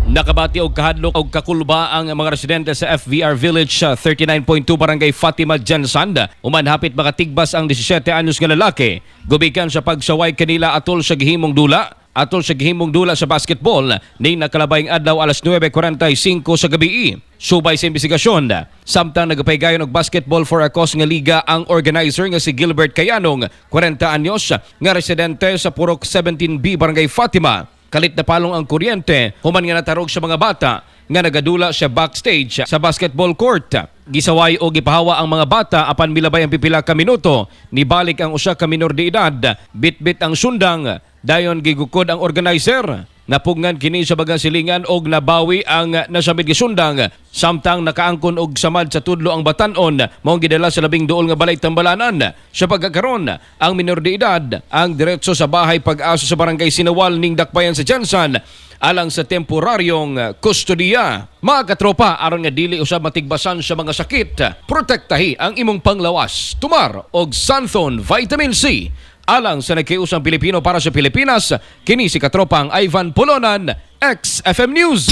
Nakabati og kahadlok og kakulba ang mga residente sa FVR Village sa 39.2 Barangay Fatima Jansan. Umanhapit makatigbas ang 17 anyos nga lalaki. Gubikan sa pagsaway kanila atol sa gihimong dula. Atol sa gihimong dula sa basketball ning nakalabayng adlaw alas 9:45 sa gabi. Subay sa investigasyon, samtang nagapaygayon og basketball for a cause nga liga ang organizer nga si Gilbert Cayanong, 40 anyos, nga residente sa Purok 17B Barangay Fatima. Kalit na palong ang kuryente, human nga natarog sa mga bata nga nagadula siya backstage sa basketball court. Gisaway o gipahawa ang mga bata apan milabay ang pipila ka minuto. Nibalik ang usa ka minor de edad, bitbit ang sundang, dayon gigukod ang organizer. Napungan kini sa bagang silingan og nabawi ang nasamid gisundang, samtang nakaangkon og samad sa tudlo ang batanon maong gidala sa labing duol nga balay tambalanan. Sa pagkakaron, ang minor de edad ang diretso sa bahay pag-aso sa barangay Sinawal ning Dakbayan sa Jansan alang sa temporaryong kustodiya. Mga katropa, aron nga dili usab matigbasan sa mga sakit, protektahi ang imong panglawas. Tumar og Santhon Vitamin C alang sa nagkiusang Pilipino para sa Pilipinas. Kini si katropang Ivan Polonan, XFM News.